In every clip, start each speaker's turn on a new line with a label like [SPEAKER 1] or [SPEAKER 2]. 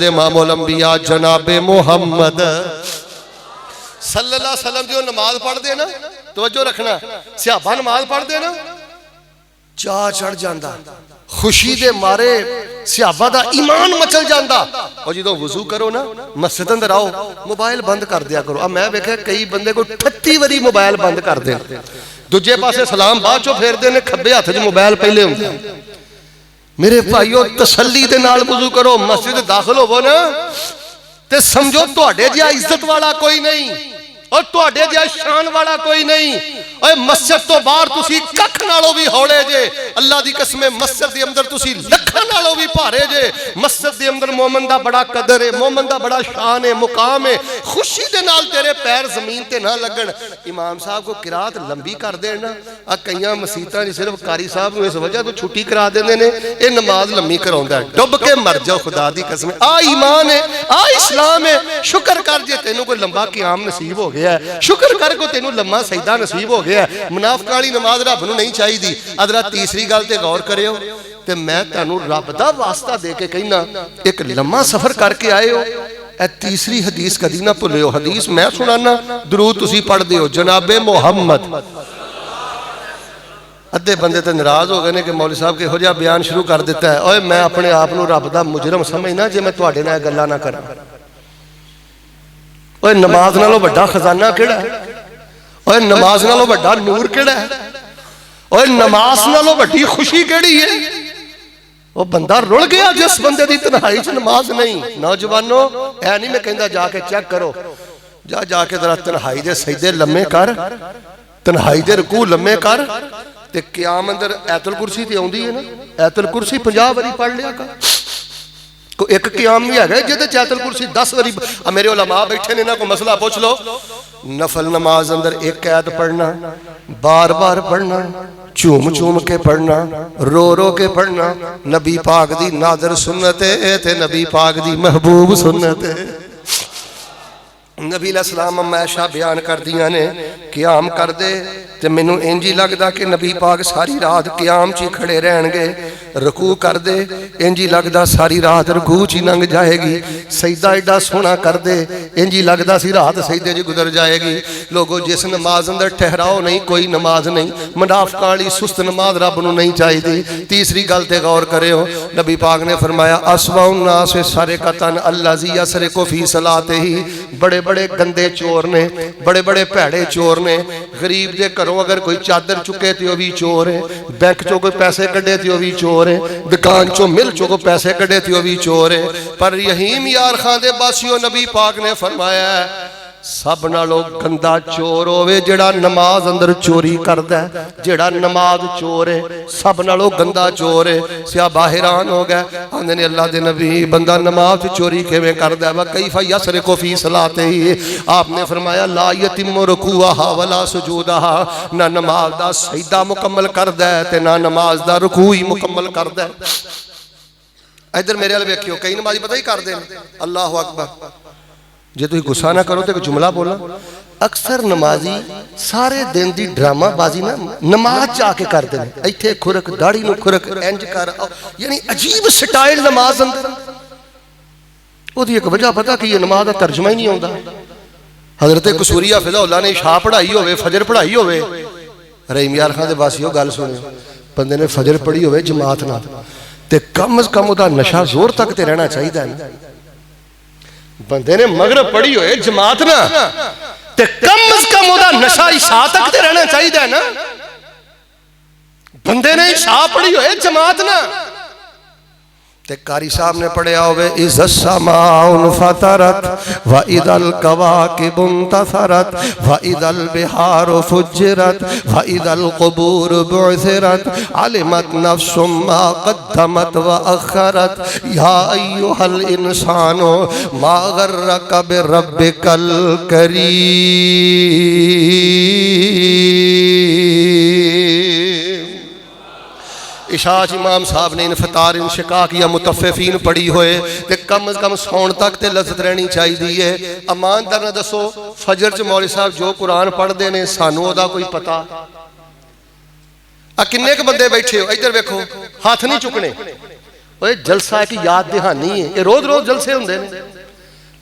[SPEAKER 1] इमामुल अंबिया जनाबे मुहम्मद सल्लल्लाहु अलैहि वसल्लम जो नमाज पढ़ते ना, तवज्जो रखना, सहाबा नमाज पढ़ते ना, चाह चढ़ जाता, खुशी दे मारे सहाबा दा ईमान मचल जाता। और जो वजू करो ना, मस्जिद अंदर आओ, मोबाइल बंद कर दिया करो। अब मैं वेख्या कई बंदे को 38 बारी मोबाइल बंद कर दे, दूजे पासे सलाम बाद चो फेरते ने, खब्बे हथ च मोबाइल पहले होंदा। मेरे भाईओ तसल्ली दे नाल वजू करो, मस्जिद दाखिल होवो ना ते समझो तुहाडे जिहा इज्जत वाला कोई नहीं और तुहाडे जिहा शान वाला कोई नहीं। ओए मस्जिद तो बाहर तुसी कख नालों भी हौले जे, अल्लाह दी कसम मस्जिद दे अंदर तुसी लखां नालों भी भारे जे। मस्जिद दे अंदर मोमन दा बड़ा कदर है, मोमन दा बड़ा शान है, मुकाम है। खुशी दे नाल तेरे पैर जमीन ते ना लगन। इमाम साहब को किरात लंबी कर देना, आ कईयां मसीतां च सिर्फ कारी साहब नूं इस वजह तो छुट्टी करा देंदे ने, ये नमाज लंबी कराउंदा है। डुब के मर जाओ खुदा दी कसम, आ ईमान है, आ इस्लाम है। शुक्र कर जे तैनूं कोई लंबा क़याम नसीब हो गया है, शुक्र कर को तैनूं लम्मा सजदा नसीब हो गया। मुनाफिकां वाली नमाज रब नूं नहीं चाहिदी। अदरा तीसरी गल ते गौर करियो, ते मैं तुहानूं रब दा वास्ता दे के कहना, एक लम्मा सफर करके आए हो, ए तीसरी हदीस कदी ना भुल्लियो। हदीस मैं सुनाना, दरूद तुसीं पढ़दे हो, जनाबे मुहम्मद। अद्धे बंदे तो नाराज हो गए ने कि मौलवी साहब किहो जिहा बयान शुरू कर दिता है। ओए मैं अपने आप नूं रब दा मुजरम समझना जे मैं तुहाडे नाल गल्लां ना करां। ओए नमाज नालों वड्डा खजाना किहड़ा है? ओए नमाज नालों वड्डा नूर किहड़ा है? ओए नमाज नालों वड्डी खुशी किहड़ी है? वो बंदा रुल गया जिस बंदे दी तन्हाई च नमाज नहीं। नौजवानों ऐ नहीं मैं कहंदा जाके चेक करो, जाके जरा तन्हाई दे सजदे लम्मे कर, तन्हाई दे रुकू लम्मे कर, ते क़याम अंदर ऐतुल कुर्सी ते आउंदी है ना, ऐतुल कुर्सी 50 बारी पढ़ लिया कर। को एक क़याम भी है जिहदे च ऐतुल कुर्सी 10 बारी। मेरे उलमा बैठे ने, इन्हां को मसला पूछ लो। नफल नमाज अंदर एक ऐत पढ़ना, बार बार पढ़ना, झूम झूम के पढ़ना, रो रो के पढ़ना, नबी पाक दी नादर सुन्नत है ते नबी पाक दी महबूब सुन्नत है। नबी अलैहिस्सलाम हमेशा बयान कर दियां ने, क़याम कर दे ते मैनू इंज ही लगदा कि नबी पाक सारी रात क़याम च ही खड़े रहणगे। रुकू कर दे, इंज ही लगदा सारी रात रुकू च ही लंघ जाएगी। सजदा एडा सोहना कर दे, इंज ही लगदा सी रात सजदे च गुजर जाएगी। लोगों जिस नमाज अंदर ठहराओ नहीं, कोई नमाज नहीं। मुनाफिकां वाली सुस्त नमाज रब नूं नहीं चाहिदी। तीसरी गल ते गौर करियो, नबी पाक ने फरमाया अस्वाउन नास सरिकतन अल्लज़ी यसरिकु फी सलातिही। बड़े बड़े गंदे चोर ने, बड़े बड़े भैड़े चोर ने। गरीब के घरों अगर कोई चादर चुके तो वह भी चोर है, बैंक चो कोई पैसे कढ़े तो वह भी चोर है, दुकान चो मिल चो कोई पैसे कढ़े तो वह भी चोर है। पर रहीम यार खां दे बासियों नबी पाक ने फरमाया सब नालों गंदा चोर होवे जेड़ा नमाज अंदर चोरी करदा है। जेड़ा नमाज चोर है सब नालों गंदा चोर है। सहाबा हैरान हो गए, आंदे ने अल्लाह दे नबी बंदा नमाज चोरी किवें करदा है? वा कैफा यसरिकु फी सलातिही। आपने फरमाया ला यतिम्मु रुकूहा वला सुजूदहा। ना नमाज दा सजदा मुकम्मल करदा है ते ना नमाज दा रुकू ही मुकम्मल करदा है। इधर मेरे वाल वेखियो, कई नमाजी पता ही करदे ने अल्लाहु अकबर। जे तुम गुस्सा ना करो तो एक जुमला बोला। अक्सर नमाजी सारे दिन की ड्रामाबाजी ना नमाज आके करते हैं। इत्थे खुरक, दाढ़ी नूं खुरक, इंज कर, यानी अजीब स्टाइल नमाज अंदर। ओदी एक वजह पता की नमाज का तर्जमा ही नहीं आता। हजरत कसूरी फिज़ौल्लाह ने इशा पढ़ाई होवे, फजर पढ़ाई होवे। रहीम यार खां दे वासियो गल सुनियो, बंदे ने फजर पढ़ी होवे जमात नाल ते कम अज कम उहदा नशा जोर तक ते रहना चाहिए ना। बंदे ने मगरब पढ़ी होए जमात ना ते कम अज कम उहदा नशा इशा तक ते रहना चाहिए ना। बंदे ने इशा पढ़ी होए जमात ना ते कारी साहब ने पढ़िया होवे इज़ समाउन फतरत व इदल कवाकिबुन तसरत व इदल बिहारु फुज्जिरत व इदल कुबूर बुअसिरत अलिमत नफ्सुम मा क़द्दमत व अख़रत या अय्युहल इंसानो मा गर्रक बिरब्बिकल करीम। इशाच इमाम साहब ने इनफतार इंशिकाक या मुतफ़िफ़ीन पढ़ी होए ते कम अज कम सौण तक ते लज़्ज़त रहनी चाहिए है। ईमानदार ने दसो फजर च मौलवी साहब जो कुरान पढ़ते हैं सानू ओदा कोई पता? आ किन्ने क बंदे बैठे हो, इधर वेखो, हाथ नहीं चुकने। ओए जलसा एक याद दहानी है, ये रोज रोज जलसे होंगे ने,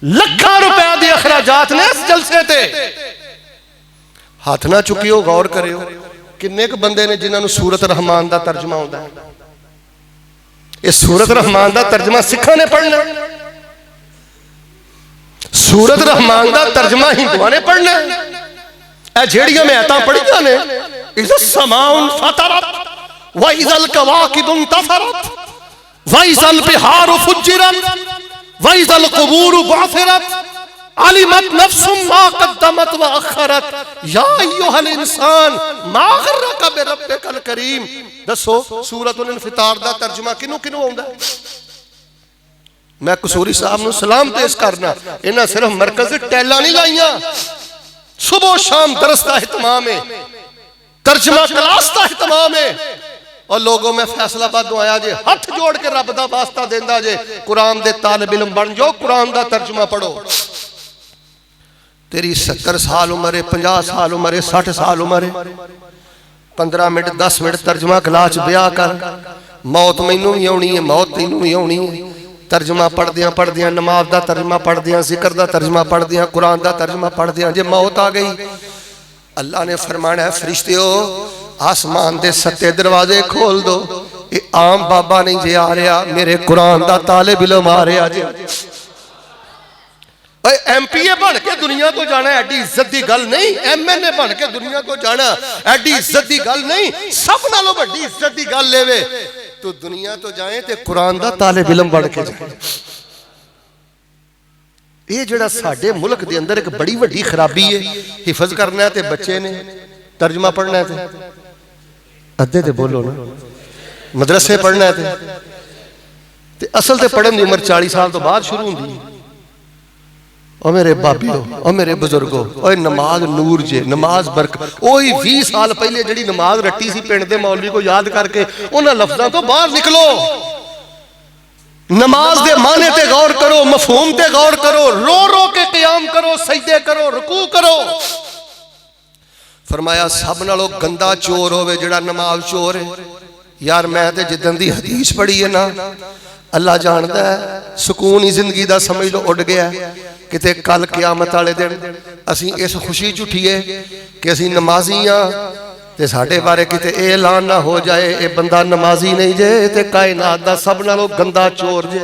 [SPEAKER 1] लाखों रुपए के अखराजात ने इस जलसे ते। हाथ ना चुकियो, गौर करियो किन्ने क बंदे ने जिन्होंने सूरत रहमान का तर्जमा आता है। ये सूरत रहमान का तर्जमा सिखा ने पढ़ना, सूरत रहमान का तर्जमा हिंदुआ ने पढ़ना। ए जेड़ियां मैता पढ़िया ने, इज़ समाउन फतरत व इज़ल कवाकिबुन तफरत व इज़ल बिहारु फुज्जिरत व इज़ल कुबूरु बासिरत अलिमत नफ्सुम मा कद्दमत व अखरत या अय्युहल इंसान मा गर्रका बिरब्बिकल करीम। दसो सूरतुल इन्फितार दा तर्जुमा किनू किनू आउंदा? मैं कसूरी साहब नू सलाम पेश करना, इन्हां सिर्फ मरकज से टैला नहीं लाइया, सुबह शाम दरस का एहतमाम है, तर्जमा क्लास का एहतमाम है। और लोगों में फैसलाबाद आया जे, हाथ जोड़ के रब दा वास्ता देंदा जे, कुरान दे तालिब इल्म बन जाओ, कुरान दा तर्जमा पढ़ो। तेरी 70 साल उम्र है, 50 साल उम्र है, 60 साल उम्र है, 15 मिनट 10 मिनट तर्जमा क्लास ब्याह कर। मौत मैनू भी आनी है, मौत तैनू भी आनी है। तर्जमा पढ़दियां पढ़दियां, नमाज का तर्जमा पढ़दियां, जिक्र का तर्जमा पढ़दियां, कुरान का तर्जमा पढ़दियां, जे मौत आ गई अल्लाह ने फरमाना है फरिश्तियो आसमान के 7 दरवाजे खोल दो। ये आम बाबा नहीं जे आ रहा, मेरे कुरान का तालिब इल्म आ रहा जे। MPA बन के दुनिया तो जाना एडी इज्जत की गल नहीं, MNA बन के दुनिया तो जाना एडी इज्जत की गल नहीं। सब नालों बड़ी इज्जत की गल लेवे तो दुनिया तो जाए ते कुरान दा तालिब इल्म बन के जाए। ये जिहड़ा साडे मुल्क दे अंदर एक बड़ी वड्डी खराबी है, हिफज करना है ते बच्चे ने तर्जमा पढ़ना है अद्धे ते बोलो ना, मदरसे पढ़ना है ते असल ते पढ़न की उम्र 40 साल तो बाद शुरू होंदी है। और मेरे बाबियो, और मेरे बुजुर्गो, और नमाज नूर जे, नमाज बरकत। ओही 20 साल पहले जिहड़ी नमाज रट्टी सी पिंड दे मौलवी को याद करके उन्हां लफ्ज़ां तो बाहर निकलो। नमाज दे माने ते गौर करो, मफहूम ते गौर करो, रो रो के क़याम करो, सजदे करो, रुकू करो। फरमाया सब नालों गंदा चोर होवे जिहड़ा नमाज चोर है। यार मैं ते जिद्दन दी हदीस पढ़ी है ना, अल्लाह जानदा है सुकून ही जिंदगी दा समझ लो उड़ गया। किते कल क़यामत वाले दिन असीं इस खुशी झूठीए कि असीं नमाजी हाँ ते साडे बारे किते ऐलान ना हो जाए ये बंदा नमाजी नहीं जे ते कायनात दा सब नालों गंदा चोर जे।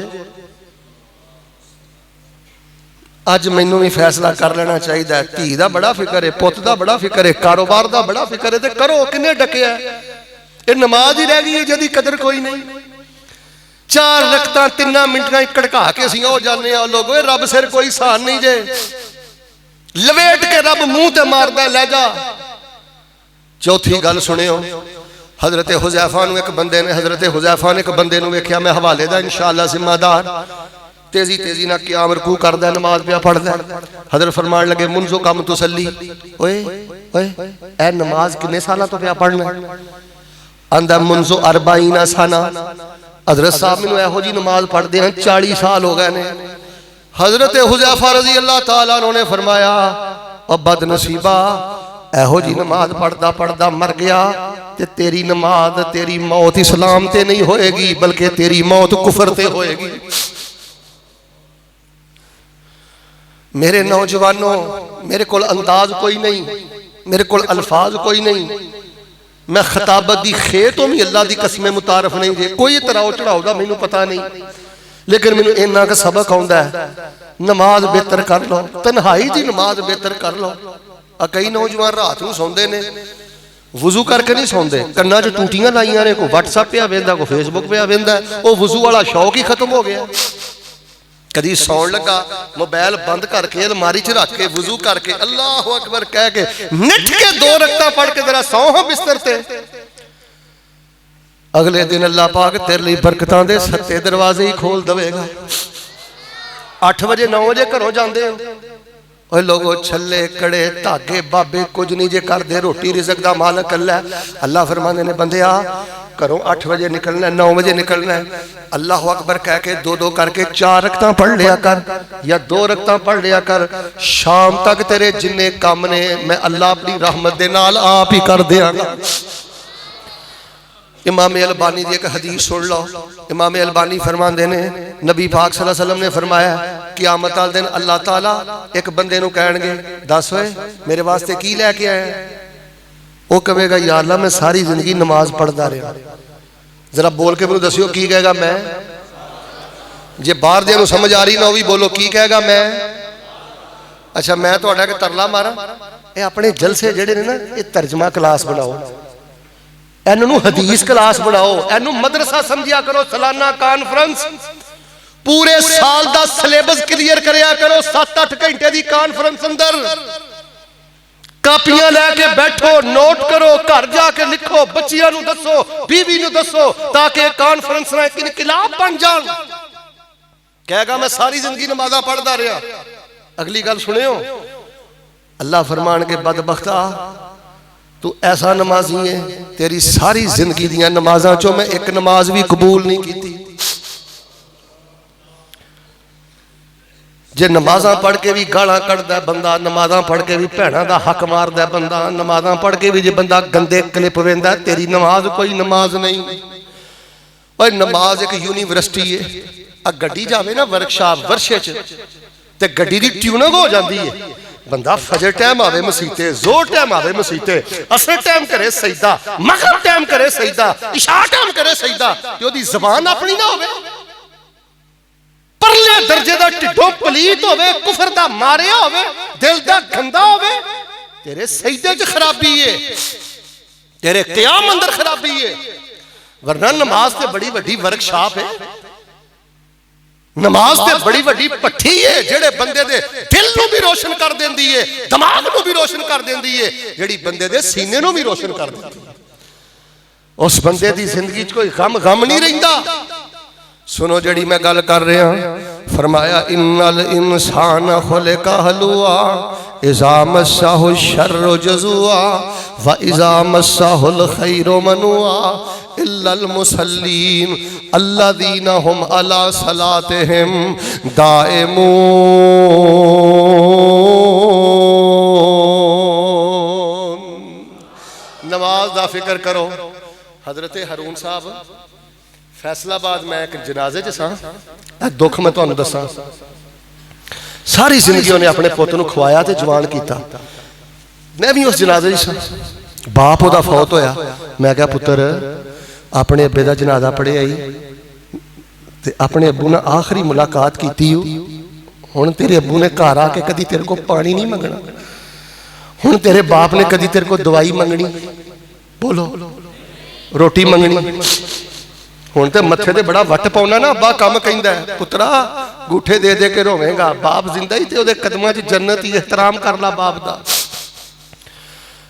[SPEAKER 1] अज मैनू भी फैसला कर लेना चाहिए। धी दा बड़ा फिक्र है, पुत दा बड़ा फिक्र है, कारोबार दा बड़ा फिक्र है, ते करो किन्ने डकिया। ये नमाज ही रह गई है जिहदी कदर कोई नहीं। 4 रकतां 3 मिनटां कड़का के असीं हो जाने आ लोग, रब सिर कोई सान नहीं जे। लवेट के रब मुंह ते मारदा लै जा। चौथी गल सुनियो, हजरत हुज़ैफा नूं एक बंदे ने, हजरत हुज़ैफा ने एक बंदे नूं वेख्या, मैं हवाले दा इंशाअल्लाह जिम्मेदार, तेजी तेजी ना क़याम रुकू करदा, नमाज पिया पढ़दा। हजरत फरमान लगे मुंजो कम तुसल्ली, ओए ओए ए नमाज किन्ने सालां तो पिया पढ़ना? आंदा मुंजो 40 सना। हजरत साहब मैनूं इहो जी नमाज पढ़दे हैं 40 साल हो गए ने। हजरत हुज़ैफा रज़ी अल्लाह तआला अन्हु ने फरमाया ओ बदनसीबा, इहो जी नमाज पढ़दा पढ़दा मर गया ते तेरी नमाज, तेरी मौत इस्लाम ते नहीं होएगी बल्कि तेरी मौत कुफर ते होएगी। मेरे नौजवानों, मेरे कोल अंदाज कोई नहीं, मेरे कोल अल्फाज कोई नहीं, मैं खिताबत दी खेर तो भी अल्लाह दी कसमें मुतारफ नहीं जे, कोई तराव चढ़ाओ दा मैनू पता नहीं, लेकिन मैनू इन्ना का सबक आउंदा है, नमाज बेहतर कर लो, तन्हाई दी नमाज बेहतर कर लो। कई नौजवान रात नूं सौंदे ने, वजू करके नहीं सौंदे, कन्ना च टूटियां लाइयां ने, कोई व्हाट्सएप पे वेंदा, कोई फेसबुक पे वेंदा, वो वजू वाला शौक ही खत्म हो गया। कदी सौन लगा मोबाइल बंद करके अलमारी च रख के वजू करके अल्लाह अकबर कह के निठ के 2 रकता पढ़ के जरा सौ हो बिस्तर ते। अगले दिन अल्लाह पाक तेरे लिए बरकतां दे 7 दरवाजे ही खोल देगा। 8 बजे 9 बजे घरों जाते हो, ओए लोगो छले कड़े धागे बाबे कुछ नहीं जे करदे, रोटी रिज़क दा मालिक अल्लाह। अल्लाह फरमांदे ने बंदिया घरों 8 बजे निकलना, 9 बजे निकलना है, अल्लाह अकबर कह के 2-2 करके 4 रकतां पढ़ लिया कर या 2 रकतां पढ़ लिया कर। शाम तक तेरे जिन्ने काम ने मैं अल्लाह अपनी रहमत दे नाल आप ही कर देंगा। इमाम अलबानी की एक हदीस सुन लो। इमाम अलबानी फरमाते ने नबी पाक सल्लल्लाहु अलैहि वसल्लम ने फरमाया क़यामत वाले दिन अल्लाह ताला एक बंदे नूं कहणगे दस होए मेरे वास्ते की लैके आया। वो कहेगा या अल्लाह मैं सारी जिंदगी नमाज पढ़ता रहा। जरा बोल के मैनूं दसियो की कहेगा मैं। जे बाहर दे नूं समझ आ रही ना वो भी बोलो की कहेगा मैं। अच्छा मैं तुहाडा के तरला मारा। ये अपने जलसे जिहड़े ने ना ये तर्जमा क्लास बनाओ, इन्हों हदीस क्लास बनाओ, इन्हों मदरसा समझिया करो, सालाना कॉन्फ्रेंस पूरे साल का सिलेबस क्लीयर करया करो। 7-8 घंटे की कॉन्फ्रेंस अंदर कापियां लैके बैठो, नोट करो, घर जाके लिखो, बच्चियों नूं दसो, बीवी नूं दसो, ताकि कॉन्फ्रेंस ना एक इनकलाब बन जान। कहेगा मैं सारी जिंदगी नमाज़ां पढ़दा रहा। अगली गल सुनियो, अल्लाह फरमान के बदबख्ता तू ऐसा नमाजी है तेरी सारी जिंदगी दियां नमाज़ां चों मैं एक नमाज भी कबूल नहीं की। जे नमाज़ां पढ़ के भी गालां कढ़दा बंदा, नमाज़ां पढ़ के भी भैणां दा हक मारदा बंदा, नमाज़ां पढ़ के भी जे बंदा गंदे क्लिप वेंदा, तेरी नमाज कोई नमाज नहीं। और नमाज एक यूनिवर्सिटी है। आ गड्डी जावे ना वर्कशॉप वर्षे च ते गड्डी दी ट्यूनिंग हो जाती है। बंदा फजर टाइम आवे मसीते, जोर टाइम आवे मसीते, असर टाइम करे सजदा, मगरिब टाइम करे सजदा, इशा टाइम करे सजदा, ते ओदी ज़बान अपनी ना होवे, परले दर्जे दा ढिड्डों पलीत होवे, कुफर दा मारिया होवे, दिल दा गंदा होवे, तेरे सजदे च खराबी है, तेरे क़याम अंदर खराबी है। वरना नमाज ते बड़ी वड्डी वर्कशॉप है। नमाज ते बड़ी वड्डी भट्ठी है जेड़े बंदे दे दिल नूं भी रोशन कर देंदी है, दिमाग नूं भी रोशन कर देंदी है, जेड़ी बंदे दे सीने नूं भी रोशन कर देंदी है। उस बंदे दी जिंदगी च कोई गम नहीं रहिंदा। सुनो जड़ी मैं गल कर रहा, फरमाया इन्नल इंसान खुलिका हलुआ इज़ा मस्सहु शर्रु जज़ुआ व इज़ा मस्सहुल खैरु मनुआ इल्लल मुसल्लीन अल्लज़ीना हुम अला सलातिहिम दाइमून। नमाज दा फिक्र करो। हजरत हारून साहब फैसलाबाद मैं एक जनाजे च सा, दुख मैं तुहानूं दसां। सारी जिंदगी उन्हें अपने पुत नूं खवाया ते जवान किया। मैं भी उस जनाजे च सा, बाप उहदा फौत होया। मैं कहा पुत्र अपने अब्बे दा जनाजा पढ़े आई ते अपने अब्बू ने आखिरी मुलाकात की। हुण तेरे अब्बू ने घर आके कदी तेरे को पानी नहीं मंगना, हुण तेरे बाप ने कदी तेरे को दवाई मंगनी, बोलो रोटी मंगनी। हुण ते मत्थे ते बड़ा वट पाउना ना, अब्बा कम कहंदा है पुत्रा गूठे दे दे के रोवेगा, बाप जिंदा ही ते ओदे कदमां च जन्नत ही, एहतराम कर ला बाप दा।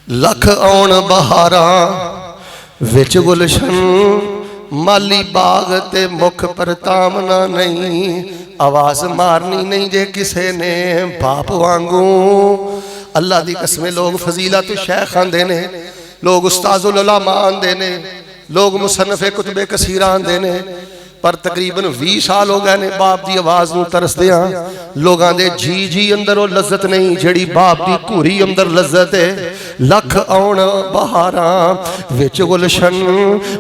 [SPEAKER 1] लख आउण बहारां विच गुलशन माली बाग ते मुख परतावना नहीं, आवाज मारनी नहीं जे किसे ने बाप वांगू। अल्लाह दी कसमें लोग फजीलत शेख आंदे ने, लोग उस्ताजुल उलमा आंदे ने, लोग मुसन्नफे कुतबे कसीरा आंदे ने, पर तकरीबन 20 साल हो गए ने बाप की आवाज़ नूं तरसदियां। लोगों के जी जी अंदर वो लज्जत नहीं जिहड़ी बाप की घूरी अंदर लज्जत है। लख आउण बहारां विच गुलशन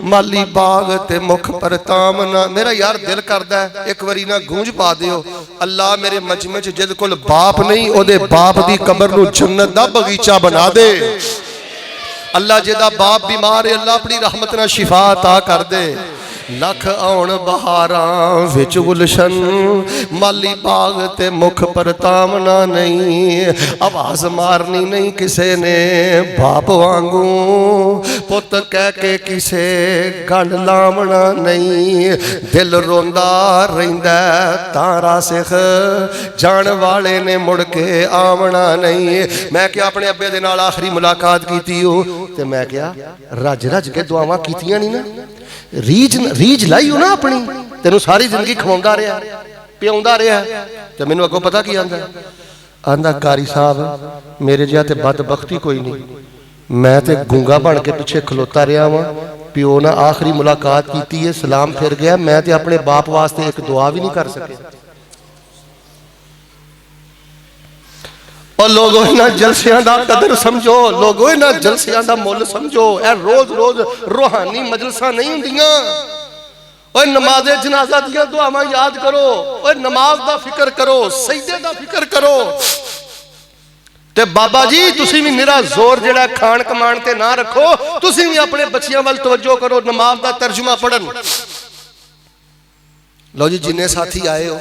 [SPEAKER 1] माली बाग ते मुख परतावना। मेरा यार दिल करदा है एक बारी ना गूंज पा दियो, अल्लाह मेरे मजमे च जिहदे कोल बाप नहीं ओदे बाप की कबर नूं जन्नत दा बगीचा बना दे। अल्लाह जिहदा बाप बीमार है अल्लाह अपनी रहमत नाल शिफा अता कर दे। लख आउण बहारां विच गुलशन माली बाग ते मुख परतावना नहीं, आवाज मारनी नहीं किसे ने बाप वांगू, पुत कह के किसे गल लावना नहीं। दिल रोंदा रहिंदा तारा सिख जान वाले ने मुड़ के आवना नहीं। मैं क्या अपने अब्बे दे नाल आखिरी मुलाकात कीती हो ते मैं क्या रज रज के दुआवां कीतियां नहीं ना, रीझ लाई हो ना अपनी, तेनू सारी जिंदगी खवाउंदा रहा पियाउंदा रहा। तो मैनू अगों पता की आंदा, आंदा कारी साहब मेरे जिहा ते बदबख्ती कोई नहीं, मैं ते गूंगा बन के पिछे खलोता रहा वां, प्यो ना आखिरी मुलाकात की है, सलाम फिर गया, मैं ते अपने बाप वास्ते एक दुआ भी नहीं कर सके। और लोगों इन्हां जलसियां दा कदर समझो, लोगों इन्हां जलसियां दा मुल समझो। ए रोज रोज रूहानी मजलिसां नहीं हुंदियां। ओए नमाज़े जनाजा दियां दुआवां याद करो, ओए नमाज दा फिक्र करो, सजदे दा फिक्र करो। ते बाबा जी तुसी भी मेरा जोर जिहड़ा खान कमान ते ना रखो, तुसी भी अपने बच्चियां वाल तवज्जो करो, नमाज दा तर्जुमा पढ़न। लो जी जिन्ने साथी आए हो,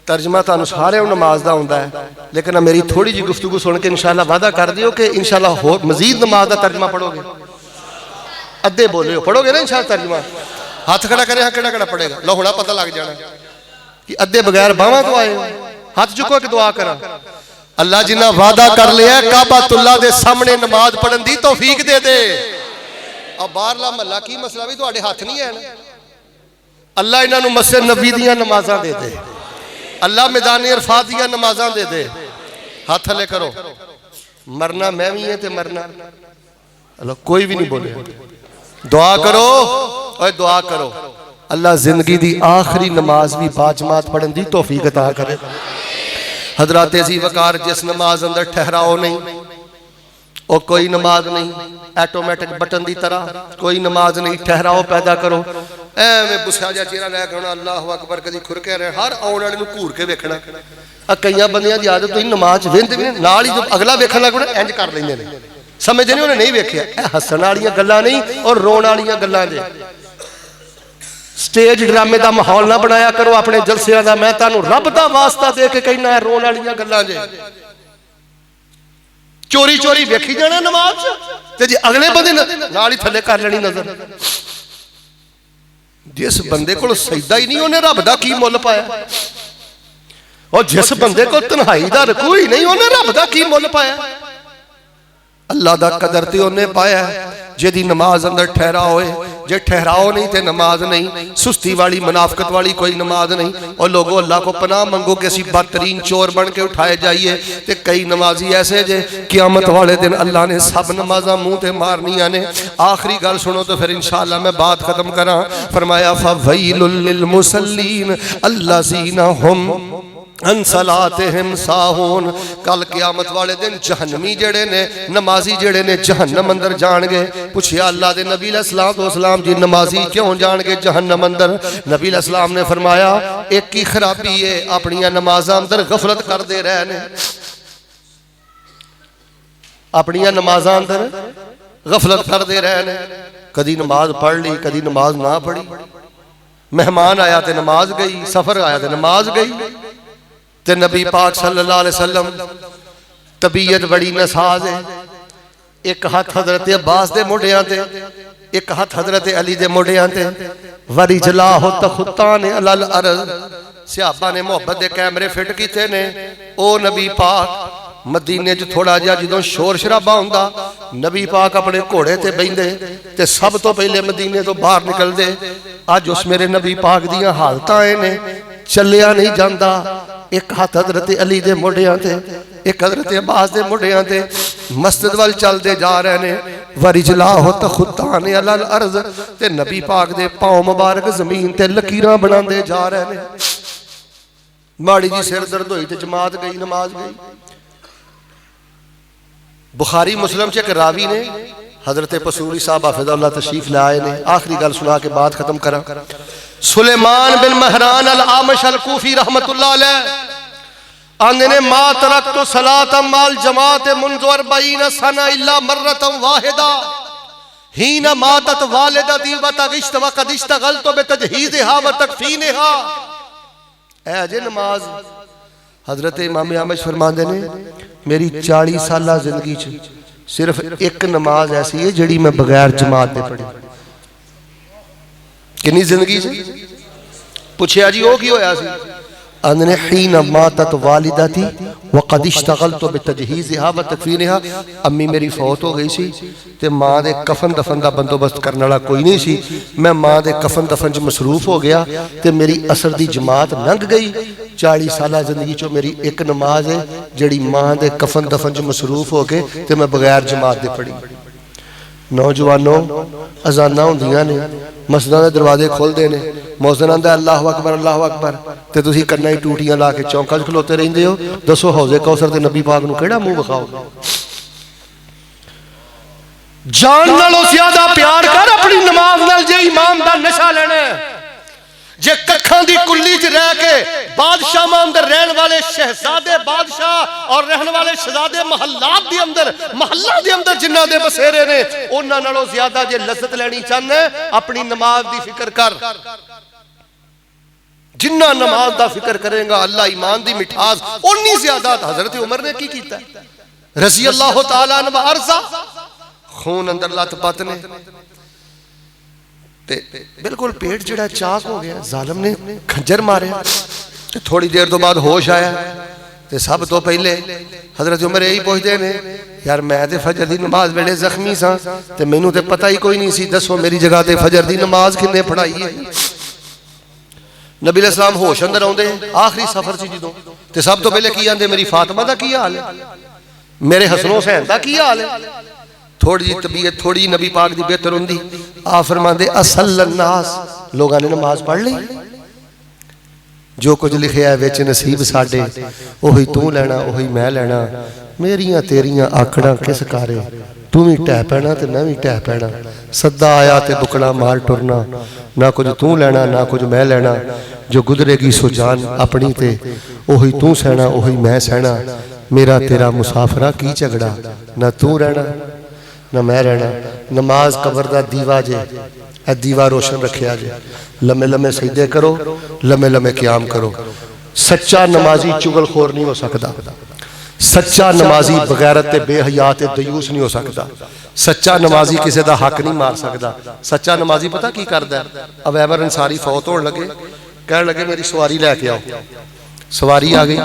[SPEAKER 1] तर्जमा तुहानू सारे नमाज का आउंदा है, लेकिन मेरी थोड़ी जी गुफ्तगू सुन के इंशाअल्लाह वादा कर दियो कि इंशाअल्लाह होर मजीद नमाज का तर्जमा पढ़ोगे। अद्धे बोले हो पढ़ोगे ना इंशाअल्लाह तर्जमा? हाथ खड़ा करे, हाँ केड़ा केड़ा पढ़ेगा? लो हुणा पता लग जाना कि अद्धे बगैर बावां तो आए हो। हाथ चुको कि दुआ करा। अल्लाह जिन्ना वादा कर लिया काबातुल्लाह दे सामने नमाज पढ़न दी तौफीक दे दे। अब बाहरला महला की मसला भी तुहाडे हाथ नहीं है ना। अल्लाह इन्हां नू मस्जिद नबी दियां नमाज़ां दे दे, अल्लाह मैदानी अरफात दियां नमाज़ां दे दे। हाथ थले करो। मरना मैं भी है ते मरना अल्लाह कोई भी नहीं बोले। दुआ करो और दुआ करो अल्लाह जिंदगी दी आखिरी नमाज भी बाजमात पढ़न दी तौफीक अता करे। हजरात अज़ीज़ वकार जिस नमाज अंदर ठहराओ नहीं, और कोई नमाज नहीं, ऑटोमैटिक बटन की तरह कोई नमाज नहीं। ठहराओ पैदा करो। एवें बुस्सा जा चेहरा लैके आना, अल्लाह अकबर कदी खुरके रहे, हर आने वाले घूर के वेखना। कई बंदियां की आदत तुम नमाज वेंदे भी नाल ही जो अगला वेखन लग पड़ा इंज कर लेंगे, समझते नहीं उन्हें नहीं वेख्या। हसन वाली गल्लां नहीं और रोन वाली गल्लां जे। स्टेज ड्रामे का माहौल ना बनाया करो अपने जलसियां का। मैं तुहानू रब दा वास्ता दे के कहना है, रोन वाली गल्लां जे। चोरी चोरी वेखी जाना नमाज ते जी अगले बंदे नाल ही थले कर लेनी नजर। जिस बंदे को सजदा ही नहीं उन्हें रब दा की मुल पाया, और जिस बंदे को तन्हाई दा रकू ही नहीं उन्हें रब दा की मुल पाया। अल्लाह दा कदर ते उन्हें पाया जिहदी नमाज अंदर ठहरा होए। जे ठहराओ नहीं तो नमाज नहीं। सुस्ती वाली मुनाफकत वाली कोई नमाज नहीं। और लोगों अल्लाह को पनाह मंगो कि असी बदतरीन चोर बन के उठाए जाइए। तो कई नमाजी ऐसे जे क़यामत वाले दिन अल्लाह ने सब नमाजा मुँह ते मारनिया ने। आखिरी गल सुनो तो फिर इंशाअल्लाह मैं बात खत्म करा। फरमाया फवैलुल लिल मुसल्लीन अल्लज़ीना हुम अन सलातिहिम साहून। कल क़यामत वाले दिन जहन्नमी जेड़े ने, नमाजी जेड़े ने जहन्नम अंदर जाणगे। पुछया अल्लाह दे नबी अलैहिस्सलाम जी नमाजी क्यों जाणगे जहन्नम अंदर? नबी अलैहिस्सलाम ने फरमाया एक ही खराबी है, अपनियां नमाज़ां अंदर गफलत करते रहे ने। अपनियां नमाज़ां अंदर गफलत करते रहे ने। कदी नमाज पढ़ ली, कदी नमाज ना पढ़ी। मेहमान आया तो नमाज गई, सफर आया तो नमाज गई। ते नबी पाक सल्लल्लाहु अलैहि वसल्लम तबीयत बड़ी नसाज है। एक हाथ हजरत अब्बास दे मोढियां ते, एक हाथ हजरत अली दे मोढियां ते। वरी जला हो तखुतान अलल अर्ज़। सहाबा ने मोहब्बत दे कैमरे फिट कीते ने। ओ नबी पाक मदीने च थोड़ा जिहा जदों शोर शराबा हुंदा, नबी पाक अपने घोड़े ते बहिंदे ते सब तो पहले मदीने तो बाहर निकलदे। अज उस मेरे नबी पाक दियां हालतां आए ने, चलिया नहीं जाता। एक हाथ हजरत अली दे मोढियां ते, एक हजरत अब्बास दे मोढियां ते। मस्जिद वाल चलते जा रहे ने। वरिजला हो तखुतान अलल अर्ज़। ते नबी पाक दे पांव मुबारक जमीन ते लकीरां बनांदे जा रहे ने। माड़ी जी सिर दर्द हुई ते जमात गई, नमाज गई। बुखारी मुस्लिम च एक रावी ने हजरत पसूरी साहब हाफिज़हुल्लाह तशरीफ लाए ने। आखिरी गल सुना के बात खत्म करा। सुलेमान बिन महरान अल आमश अल कूफी रहमतुल्लाह अलैह आंदे ने मा तरक्तु सलातम माल जमात मुंज़ु 40 सना इल्ला मर्रतम वाहिदा हीना मातत वालिदती व तगिश्त व कद इश्तगलतु बितजहीज़िहा व तकफीनिहा। ऐ जे नमाज हजरत इमाम आमश फरमाते ने मेरी 40 साल जिंदगी च सिर्फ एक नमाज ऐसी है जिहड़ी मैं बगैर जमात दे पढ़ी। कितनी जिंदगी च? पूछया जी वो की होया सी? आंदे हीना मातत वालिदती व कद इश्तगलतु बितजहीज़िहा व तकफीनिहा। अम्मी मेरी फौत हो गई सी ते मां दे कफन दफन का बंदोबस्त करने वाला कोई नहीं सी। मैं मां दे कफन दफन च मसरूफ हो गया ते मेरी असर दी जमात लंघ गई। 40 साल जिंदगी चो मेरी एक नमाज है जिहड़ी मां दे कफन दफन च मसरूफ हो के ते मैं बगैर जमात दे पढ़ी। नौजवानों अजाना होंदियां ने, मस्जिदां दे दरवाजे खुलते हैं, मौज़िन आंदा अल्लाह अकबर ते तुसीं कन्नां ही टूटियां ला के चौंका च खलोते रहिंदे हो। दसो हौज़े कौसर ते नबी पाक नूं किहड़ा मूँह विखाओगे? जान नालों ज़्यादा प्यार कर अपनी नमाज नाल जे ईमान दा नशा लेना है। जे कखां दी कुल्ली च रह के बादशाह अंदर रहने वाले शहजादे बादशाह और रहने वाले शहजादे महल्लात दे अंदर महल्ला दे अंदर जिन्ना दे बसेरे ने उन्हां नालों ज्यादा जे लज़्ज़त लेनी चाहना अपनी नमाज दी फिक्र कर। जिन्ना नमाज दा फिक्र करेगा अल्लाह ईमान दी मिठास उन्नी ज्यादा। हजरत उमर ने की कीता रज़ी अल्लाह तआला अन्हु अरज़ा खून अंदर लत पत ने ते बिल्कुल पेट जिहड़ा चाक हो गया, जालिम ने खंजर मारे। थोड़ी देर तो बाद होश आया ते सब तो पहले हजरत उमर यही पूछते ने यार मैं ते फजर दी नमाज वेले जख्मी सा ते मैनू ते पता ही कोई नहीं सी, दसो मेरी जगह ते फजर दी नमाज किन्ने पढ़ाई है? नबी अलैहि सलाम होश अंदर आउंदे आखिरी सफर सी जदों ते सब तो पहले की आंदे मेरी फातिमा दा की हाल है, मेरे हसन हुसैन दा की हाल है। थोड़ी जी तबीयत थोड़ी नबी पाक दी बेहतर होंदी आ फरमांदे असल्लन नास लोगों ने नमाज पढ़ ली। जो कुछ लिखिया है विच नसीब साडे ओही तू लेना ओही मैं लेना, मेरियां तेरियां आखड़ा किस कारे, तू भी ढह पैना ते मैं भी ढह पैना, सदा आया ते बुकड़ा मार टुरना, ना कुछ तू लेना ना कुछ मैं लेना, जो गुजरेगी सो जान अपनी ते ओही तू सहना ओही मैं सहना, मेरा तेरा मुसाफरा की झगड़ा, ना तू रहना ना मैं रहना। नमाज कबर दा दीवा जे, ए दीवा रोशन रखिया जे, लम्मे लम्मे सजदे करो, लम्मे लम्मे क़याम करो। सच्चा नमाजी चुगलखोर नहीं हो सकता, सच्चा नमाजी बगैरत ते बेहयात ते दयूस नहीं हो सकता, सच्चा नमाजी किसी का हक नहीं मार सकता। सच्चा नमाजी पता की करदा है? अवैमर अंसारी फौत होने लगे, कह लगे मेरी सवारी लैके आओ, सवारी आ गई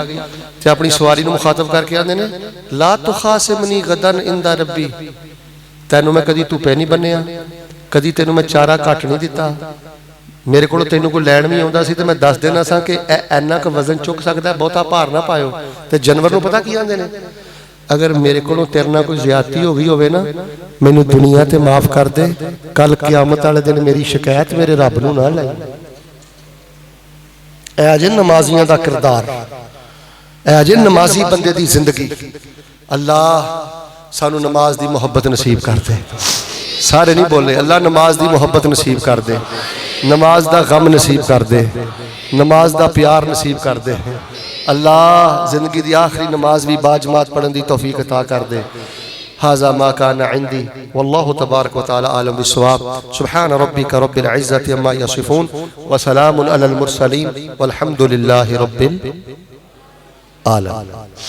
[SPEAKER 1] ते अपनी सवारी नूं मुखातब करके आंदे ने ला तुखासिमनी गदन इंदा रब्बी, तैनू मैं कदी धुप्पे नहीं बन्निया, कदी तेनू मैं चारा घट नहीं दिता, मेरे को तेनू कोई लैन भी आउंदा सी ते मैं दस देना सा कि इन्ना क वजन चुक सकता है, बहुता भार ना पायो। ते जानवर नूं पता की आंदे ने अगर मेरे को तेरे नाल कोई ज्यादती हो गई होवे ना मैनू दुनिया ते माफ कर दे, कल क़यामत वाले दिन मेरी शिकायत मेरे रब नूं ना लाई। ऐ जे नमाजियां दा किरदार, ऐ जे नमाजी बंदे दी जिंदगी। अल्लाह सानू नमाज दी मोहब्बत नसीब कर दे। सारे नहीं बोले अल्लाह नमाज दी मोहब्बत नसीब कर दे, नमाज दा गम नसीब कर दे, नमाज दा प्यार नसीब कर दे। अल्लाह जिंदगी दी आखिरी नमाज भी बाजमात पढ़न दी तौफीक अता कर दे। हाज़ा मा काना इंदी वल्लाहु तबारक व तआला आलम बिस्सवाब। सुब्हान रब्बिका रब्बिल इज्जति अम्मा यसिफून व सलामुन अलल मुरसलीन वल्हम्दुलिल्लाहि रब्बिल आलमीन।